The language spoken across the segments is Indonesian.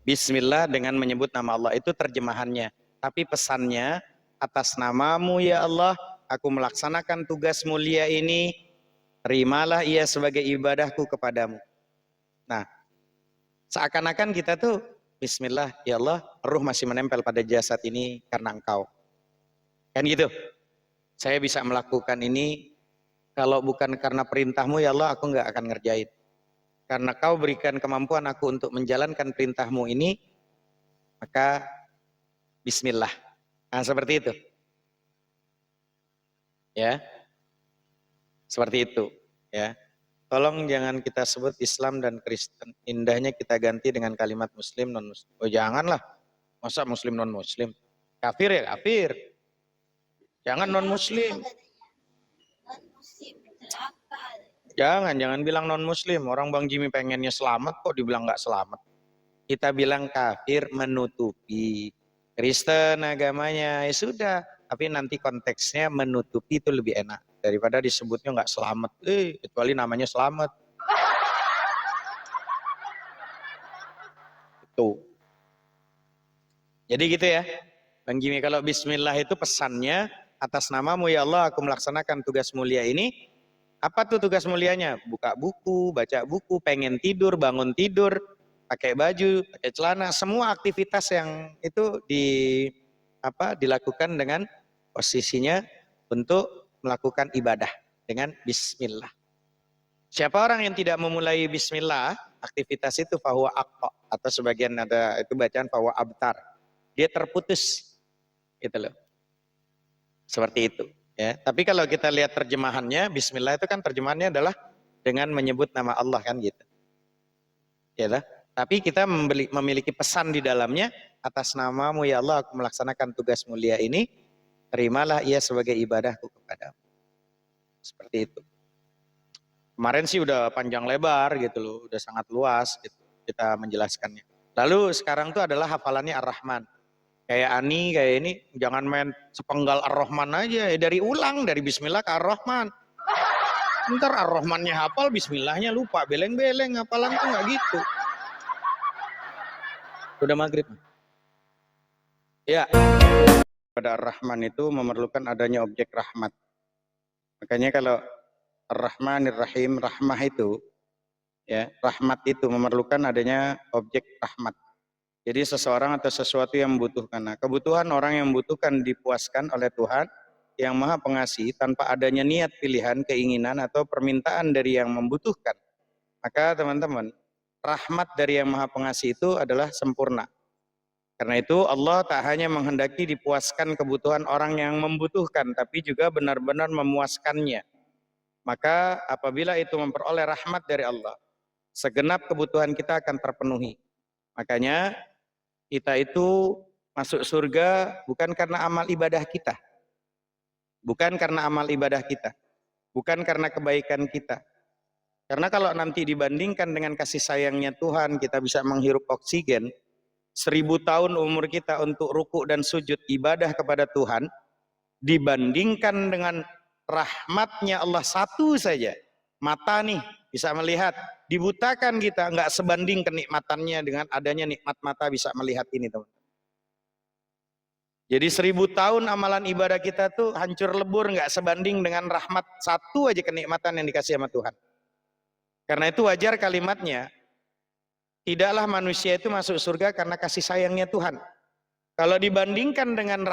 Bismillah dengan menyebut nama Allah, itu terjemahannya. Tapi pesannya, atas namamu ya Allah, aku melaksanakan tugas mulia ini, terimalah ia sebagai ibadahku kepadamu. Nah, seakan-akan kita tuh, Bismillah ya Allah, ruh masih menempel pada jasad ini karena engkau. Kan gitu, saya bisa melakukan ini, kalau bukan karena perintahmu ya Allah, aku nggak akan ngerjain. Karena kau berikan kemampuan aku untuk menjalankan perintahmu ini, maka Bismillah. Nah, seperti itu. Ya, seperti itu. Ya, tolong jangan kita sebut Islam dan Kristen. Indahnya kita ganti dengan kalimat Muslim non Muslim. Oh janganlah, masa Muslim non Muslim? Kafir ya kafir. Jangan non Muslim. Jangan bilang non Muslim. Orang Bang Jimmy pengennya selamat kok dibilang nggak selamat. Kita bilang kafir menutupi. Kristen agamanya ya sudah, tapi nanti konteksnya menutupi itu lebih enak daripada disebutnya nggak selamat. Kecuali namanya selamat. Itu. Jadi gitu ya, Bang Jimmy, kalau Bismillah itu pesannya, atas namamu ya Allah aku melaksanakan tugas mulia ini. Apa tuh tugas mulianya? Buka buku, baca buku, pengen tidur, bangun tidur, pakai baju, pakai celana, semua aktivitas yang itu dilakukan dengan posisinya untuk melakukan ibadah dengan Bismillah. Siapa orang yang tidak memulai Bismillah, aktivitas itu fahuwa aqta, atau sebagian ada itu bacaan fahuwa abtar. Dia terputus, gitu loh. Seperti itu. Ya, tapi kalau kita lihat terjemahannya, Bismillah itu kan terjemahannya adalah dengan menyebut nama Allah kan gitu. Ya lah. Tapi kita memiliki pesan di dalamnya, atas namamu ya Allah aku melaksanakan tugas mulia ini, terimalah ia sebagai ibadahku kepadamu. Seperti itu. Kemarin sih udah panjang lebar gitu loh, udah sangat luas gitu kita menjelaskannya. Lalu sekarang tuh adalah hafalannya Ar-Rahman. Kayak Ani, kayak ini, jangan main sepenggal Ar-Rahman aja. Dari ulang, dari Bismillah ke Ar-Rahman. Ntar Ar-Rahmannya hafal, Bismillahnya lupa. Beleng-beleng, hafalan tuh nggak gitu. Udah maghrib. Ya, pada Ar-Rahman itu memerlukan adanya objek rahmat. Makanya kalau Ar-Rahmanir Rahim, rahmah itu, ya, rahmat itu memerlukan adanya objek rahmat. Jadi seseorang atau sesuatu yang membutuhkan. Nah, kebutuhan orang yang membutuhkan dipuaskan oleh Tuhan yang Maha Pengasih tanpa adanya niat pilihan, keinginan atau permintaan dari yang membutuhkan. Maka teman-teman, rahmat dari yang Maha Pengasih itu adalah sempurna. Karena itu Allah tak hanya menghendaki dipuaskan kebutuhan orang yang membutuhkan, tapi juga benar-benar memuaskannya. Maka apabila itu memperoleh rahmat dari Allah, segenap kebutuhan kita akan terpenuhi. Makanya kita itu masuk surga bukan karena amal ibadah kita. Bukan karena amal ibadah kita. Bukan karena kebaikan kita. Karena kalau nanti dibandingkan dengan kasih sayangnya Tuhan, kita bisa menghirup oksigen, 1000 tahun umur kita untuk ruku dan sujud ibadah kepada Tuhan, dibandingkan dengan rahmatnya Allah satu saja. Mata nih bisa melihat, dibutakan kita, nggak sebanding kenikmatannya dengan adanya nikmat mata bisa melihat ini teman. Jadi 1000 tahun amalan ibadah kita tuh hancur lebur, nggak sebanding dengan rahmat satu aja kenikmatan yang dikasih sama Tuhan. Karena itu wajar kalimatnya, tidaklah manusia itu masuk surga karena kasih sayangnya Tuhan. Kalau dibandingkan dengan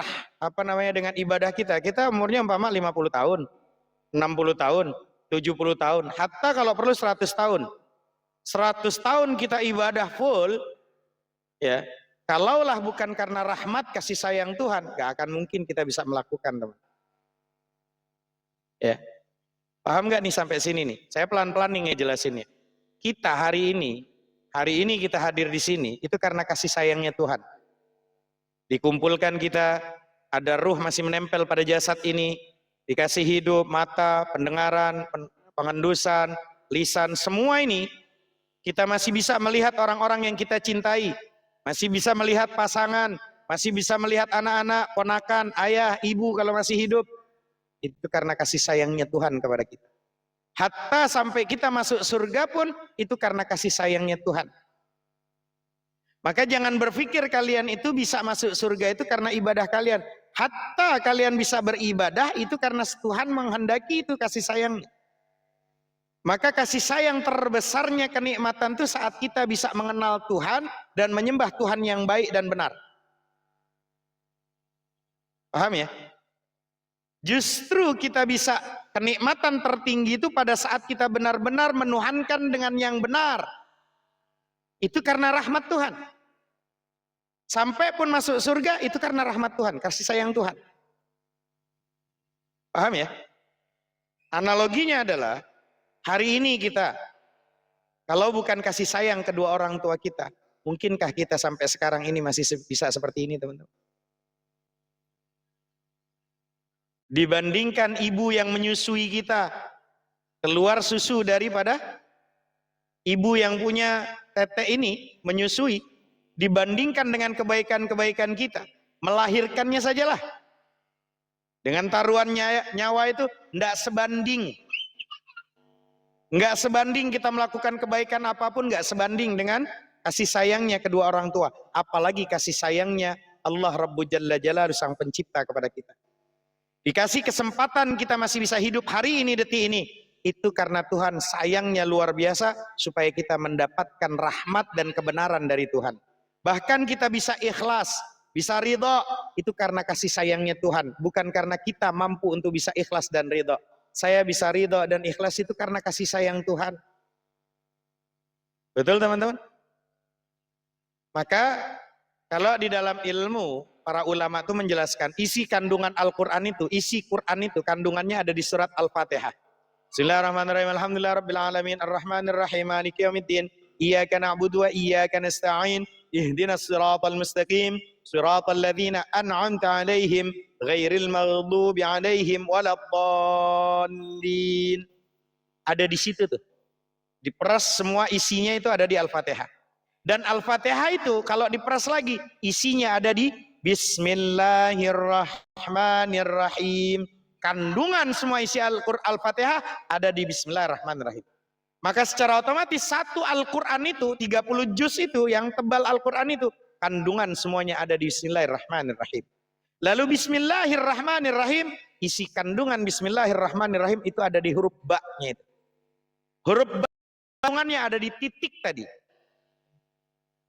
dengan ibadah kita, kita umurnya umpama 50 tahun, 60 tahun, 70 tahun, hatta kalau perlu 100 tahun. 100 tahun kita ibadah full, ya, kalaulah bukan karena rahmat kasih sayang Tuhan, gak akan mungkin kita bisa melakukan, teman. Ya, paham gak nih sampai sini nih? Saya pelan-pelan nih ngejelasinnya. Kita hari ini kita hadir di sini, itu karena kasih sayangnya Tuhan. Dikumpulkan kita, ada ruh masih menempel pada jasad ini, dikasih hidup, mata, pendengaran, pengendusan, lisan, semua ini, kita masih bisa melihat orang-orang yang kita cintai, masih bisa melihat pasangan, masih bisa melihat anak-anak, ponakan, ayah, ibu kalau masih hidup. Itu karena kasih sayangnya Tuhan kepada kita. Hatta sampai kita masuk surga pun itu karena kasih sayangnya Tuhan. Maka jangan berpikir kalian itu bisa masuk surga itu karena ibadah kalian. Hatta kalian bisa beribadah itu karena Tuhan menghendaki itu kasih sayang. Maka kasih sayang terbesarnya kenikmatan itu saat kita bisa mengenal Tuhan dan menyembah Tuhan yang baik dan benar. Paham ya? Justru kita bisa kenikmatan tertinggi itu pada saat kita benar-benar menuhankan dengan yang benar. Itu karena rahmat Tuhan. Sampai pun masuk surga itu karena rahmat Tuhan, kasih sayang Tuhan. Paham ya? Analoginya adalah hari ini kita, kalau bukan kasih sayang kedua orang tua kita, mungkinkah kita sampai sekarang ini masih bisa seperti ini, teman-teman? Dibandingkan ibu yang menyusui kita, keluar susu daripada ibu yang punya tete ini menyusui, dibandingkan dengan kebaikan-kebaikan kita, melahirkannya sajalah dengan taruhannya nyawa itu tidak sebanding. Nggak sebanding kita melakukan kebaikan apapun, nggak sebanding dengan kasih sayangnya kedua orang tua. Apalagi kasih sayangnya Allah Rabbul Jalla Jalaluhu Sang Pencipta kepada kita. Dikasih kesempatan kita masih bisa hidup hari ini, detik ini. Itu karena Tuhan sayangnya luar biasa supaya kita mendapatkan rahmat dan kebenaran dari Tuhan. Bahkan kita bisa ikhlas, bisa ridho, itu karena kasih sayangnya Tuhan. Bukan karena kita mampu untuk bisa ikhlas dan ridho. Saya bisa ridho dan ikhlas itu karena kasih sayang Tuhan. Betul teman-teman? Maka kalau di dalam ilmu, para ulama itu menjelaskan isi kandungan Al-Quran itu, isi Quran itu kandungannya ada di surat Al-Fatihah. Bismillahirrahmanirrahim. Alhamdulillahirabbil alamin arrahmanir rahim maliki yaumiddin. Iyyaka na'budu wa iyyaka nasta'in. Ihdinas siratal mustaqim. Siratal ladzina an'amta 'alaihim ghairil maghdubi 'alaihim waladdallin. Ada di situ tuh. Diperas semua isinya itu ada di Al-Fatihah. Dan Al-Fatihah itu kalau diperas lagi isinya ada di Bismillahirrahmanirrahim. Kandungan semua isi Al-Fatihah ada di Bismillahirrahmanirrahim. Maka secara otomatis satu Al-Quran itu 30 juz itu yang tebal Al-Quran itu kandungan semuanya ada di Bismillahirrahmanirrahim. Lalu Bismillahirrahmanirrahim, isi kandungan Bismillahirrahmanirrahim itu ada di huruf ba-nya itu. Huruf ba kandungannya ada di titik tadi.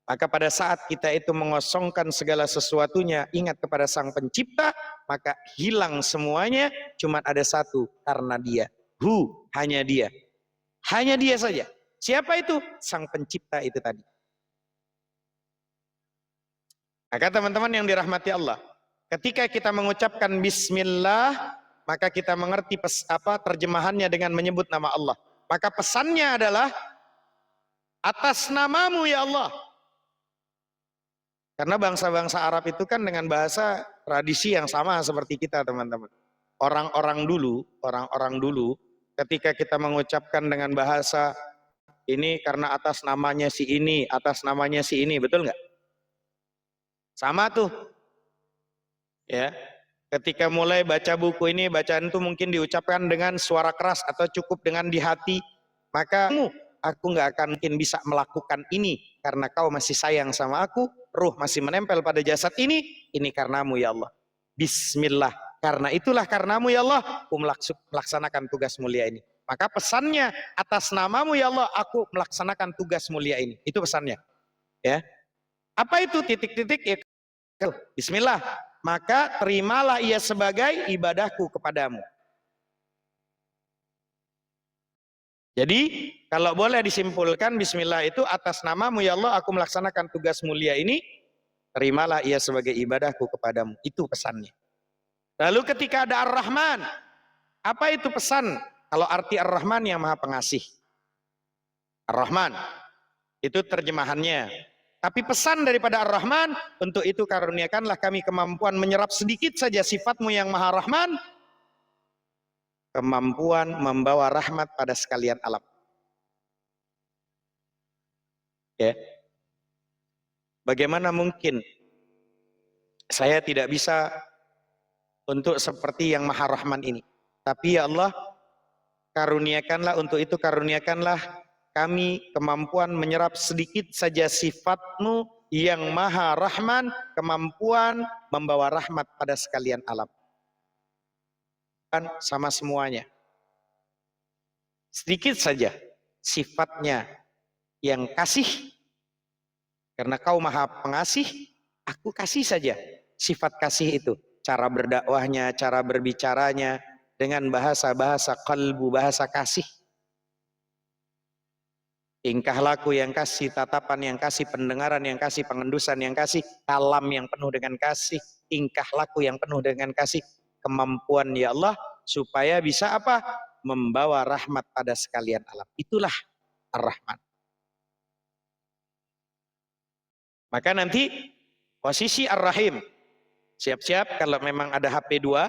Maka pada saat kita itu mengosongkan segala sesuatunya, ingat kepada Sang Pencipta, maka hilang semuanya, cuma ada satu, karena Dia. Hanya Dia. Hanya Dia saja. Siapa itu? Sang Pencipta itu tadi. Maka teman-teman yang dirahmati Allah, ketika kita mengucapkan Bismillah, maka kita mengerti terjemahannya dengan menyebut nama Allah. Maka pesannya adalah, atas namamu ya Allah. Karena bangsa-bangsa Arab itu kan dengan bahasa tradisi yang sama seperti kita, teman-teman. Orang-orang dulu, ketika kita mengucapkan dengan bahasa ini karena atas namanya si ini, atas namanya si ini, betul nggak? Sama tuh. Ya. Ketika mulai baca buku ini, bacaan itu mungkin diucapkan dengan suara keras atau cukup dengan di hati, maka aku nggak akan mungkin bisa melakukan ini karena kau masih sayang sama aku, ruh masih menempel pada jasad ini karenamu ya Allah. Bismillah, karena itulah karenamu ya Allah, aku melaksanakan tugas mulia ini. Maka pesannya, atas namamu ya Allah, aku melaksanakan tugas mulia ini. Itu pesannya. Ya. Apa itu titik-titik? Ya, Bismillah, maka terimalah ia sebagai ibadahku kepadamu. Jadi kalau boleh disimpulkan, Bismillah itu atas namamu ya Allah aku melaksanakan tugas mulia ini, terimalah ia sebagai ibadahku kepadamu. Itu pesannya. Lalu ketika ada Ar-Rahman, apa itu pesan? Kalau arti Ar-Rahman yang maha pengasih. Ar-Rahman, itu terjemahannya. Tapi pesan daripada Ar-Rahman, untuk itu karuniakanlah kami kemampuan menyerap sedikit saja sifatmu yang maha Rahman, kemampuan membawa rahmat pada sekalian alam. Ya. Bagaimana mungkin saya tidak bisa untuk seperti yang Maha Rahman ini? Tapi ya Allah, karuniakanlah untuk itu, karuniakanlah kami kemampuan menyerap sedikit saja sifatmu yang maha rahman, kemampuan membawa rahmat pada sekalian alam. Sama semuanya. Sedikit saja sifatnya yang kasih, karena kau maha pengasih, aku kasih saja sifat kasih itu. Cara berdakwahnya, cara berbicaranya, dengan bahasa-bahasa qalbu, bahasa kasih. Tingkah laku yang kasih, tatapan yang kasih, pendengaran yang kasih, pengendusan yang kasih, kalam yang penuh dengan kasih, tingkah laku yang penuh dengan kasih, kemampuan ya Allah, supaya bisa apa? Membawa rahmat pada sekalian alam. Itulah Ar-Rahman. Maka nanti posisi Ar-Rahim, siap-siap kalau memang ada HP 2,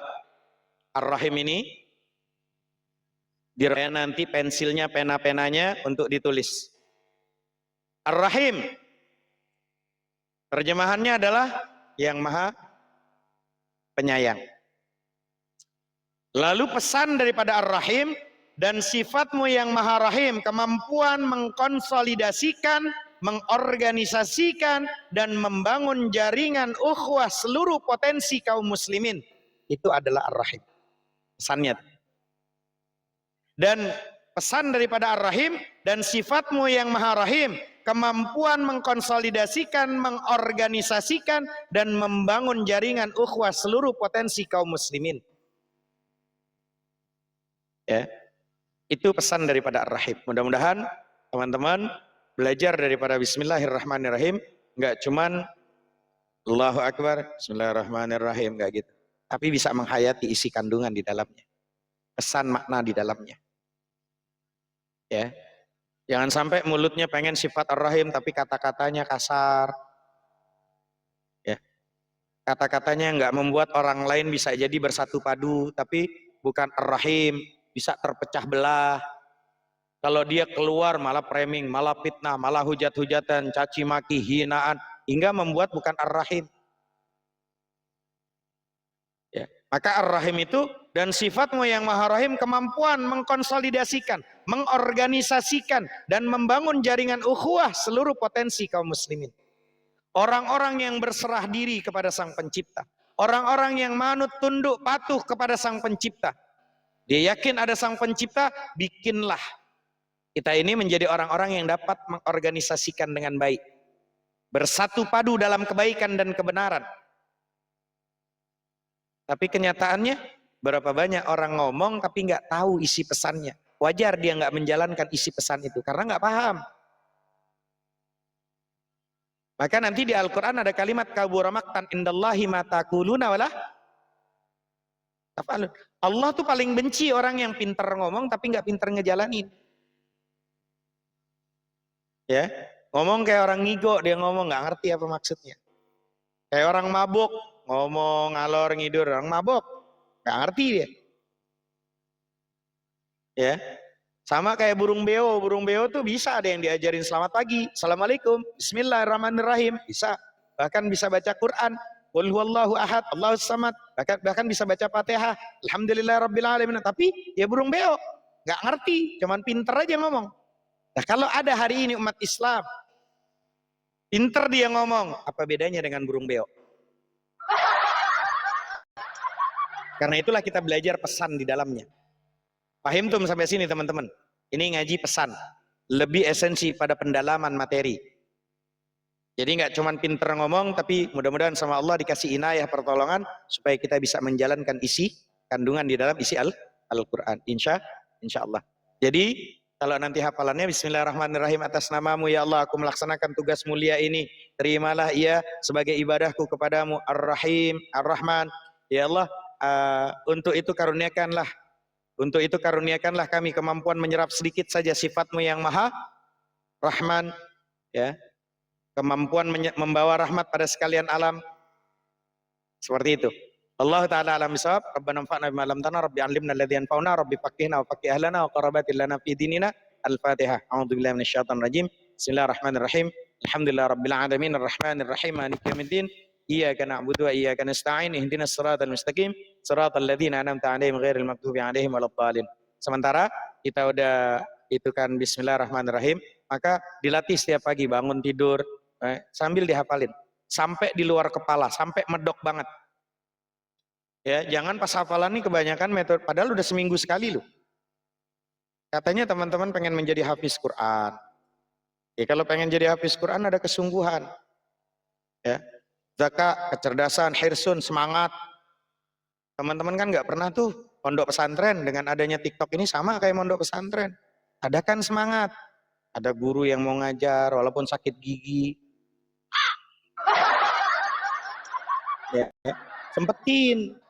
Ar-Rahim ini, diraya nanti pensilnya, pena-penanya untuk ditulis. Ar-Rahim, terjemahannya adalah yang maha penyayang. Lalu pesan daripada Ar-Rahim, dan sifatmu yang maha rahim, kemampuan mengkonsolidasikan, mengorganisasikan, dan membangun jaringan ukhuwah seluruh potensi kaum muslimin. Itu adalah Ar-Rahim. Pesannya. Dan pesan daripada Ar-Rahim, dan sifatmu yang maha rahim, kemampuan mengkonsolidasikan, mengorganisasikan, dan membangun jaringan ukhuwah seluruh potensi kaum muslimin. Ya, itu pesan daripada Ar-Rahim. Mudah-mudahan teman-teman belajar daripada Bismillahirrahmanirrahim, nggak cuman Allahu Akbar, Bismillahirrahmanirrahim, nggak gitu. Tapi bisa menghayati isi kandungan di dalamnya, pesan makna di dalamnya. Ya, jangan sampai mulutnya pengen sifat Ar-Rahim tapi kata-katanya kasar. Ya, kata-katanya nggak membuat orang lain bisa jadi bersatu padu, tapi bukan Ar-Rahim, bisa terpecah belah. Kalau dia keluar malah framing, malah fitnah, malah hujat-hujatan, caci maki, hinaan, hingga membuat bukan Ar-Rahim. Ya, maka Ar-Rahim itu, dan sifatmu yang maha rahim, kemampuan mengkonsolidasikan, mengorganisasikan, dan membangun jaringan ukhuwah seluruh potensi kaum muslimin. Orang-orang yang berserah diri kepada Sang Pencipta, orang-orang yang manut tunduk patuh kepada Sang Pencipta. Dia yakin ada Sang Pencipta, bikinlah kita ini menjadi orang-orang yang dapat mengorganisasikan dengan baik, bersatu padu dalam kebaikan dan kebenaran. Tapi kenyataannya berapa banyak orang ngomong tapi nggak tahu isi pesannya. Wajar dia nggak menjalankan isi pesan itu karena nggak paham. Maka nanti di Al-Quran ada kalimat kabura maqtan indallahi ma taquluna wala taf'alun. Allah tuh paling benci orang yang pinter ngomong tapi nggak pinter ngejalanin. Ya, ngomong kayak orang ngigo, dia ngomong nggak ngerti apa maksudnya. Kayak orang mabuk, ngomong ngalor ngidur, orang mabuk nggak ngerti dia. Ya, sama kayak burung beo tuh bisa ada yang diajarin selamat pagi, assalamualaikum, bismillahirrahmanirrahim, bisa. Bahkan bisa baca Quran, qul huwallahu ahad, Allahus samad, bahkan bisa baca Fatihah, alhamdulillahirabbil alamin. Tapi ya burung beo, nggak ngerti, cuman pinter aja ngomong. Nah, kalau ada hari ini umat Islam pinter dia ngomong, apa bedanya dengan burung beo? Karena itulah kita belajar pesan di dalamnya. Paham tuh sampai sini teman-teman? Ini ngaji pesan, lebih esensi pada pendalaman materi. Jadi nggak cuman pinter ngomong, tapi mudah-mudahan sama Allah dikasih inayah pertolongan supaya kita bisa menjalankan isi kandungan di dalam isi Al-Quran. Insya Allah. Jadi kalau nanti hafalannya Bismillahirrahmanirrahim, atas namamu ya Allah aku melaksanakan tugas mulia ini, terimalah ia sebagai ibadahku kepadamu, Ar-Rahim, Ar-Rahman. Ya Allah, untuk itu karuniakanlah kami kemampuan menyerap sedikit saja sifatmu yang maha Rahman, ya, kemampuan membawa rahmat pada sekalian alam. Seperti itu. Allah Ta'ala alam bisawab. Rabbana anfa'na bima 'allamtana, Rabbi 'allimna alladhi yanfa'una, Rabbi faqihna wa faqih ahlana wa qarabatil lana fi dinina. Al-Fatihah. A'udzubillahi minasyaitonir rajim. Bismillahirrahmanirrahim. Alhamdulillahirabbil alamin, arrahmanir rahim, maliki yaumiddin. Iyyaka na'budu wa iyyaka nasta'in. Ihdinas siratal mustaqim, siratal ladzina an'amta 'alaihim ghairil maghdubi 'alaihim waladdallin. Sementara kita udah itu kan Bismillahirrahmanirrahim, maka dilatih setiap pagi bangun tidur, sambil dihafalin sampai di luar kepala, sampai medok banget. Ya, jangan pas hafalan nih kebanyakan metode, padahal udah seminggu sekali loh. Katanya teman-teman pengen menjadi hafiz Quran. Ya, kalau pengen jadi hafiz Quran ada kesungguhan. Ya, zakat, kecerdasan, hirsun, semangat. Teman-teman kan nggak pernah tuh pondok pesantren, dengan adanya TikTok ini sama kayak pondok pesantren. Ada kan semangat. Ada guru yang mau ngajar walaupun sakit gigi. Ya, sempetin.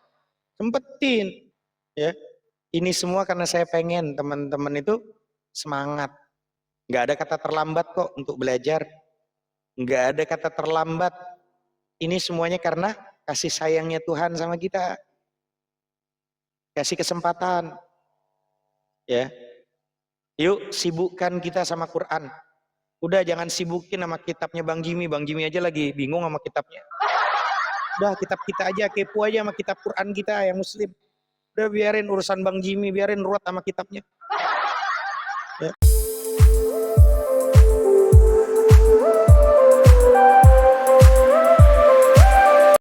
Ya, ini semua karena saya pengen teman-teman itu semangat. Nggak ada kata terlambat kok untuk belajar. Nggak ada kata terlambat. Ini semuanya karena kasih sayangnya Tuhan sama kita. Kasih kesempatan. Ya. Yuk sibukkan kita sama Quran. Udah jangan sibukin sama kitabnya Bang Jimmy. Bang Jimmy aja lagi bingung sama kitabnya. Udah kitab kita aja, kepo aja sama kitab Quran kita yang muslim. Udah biarin urusan Bang Jimmy, biarin ruwet sama kitabnya.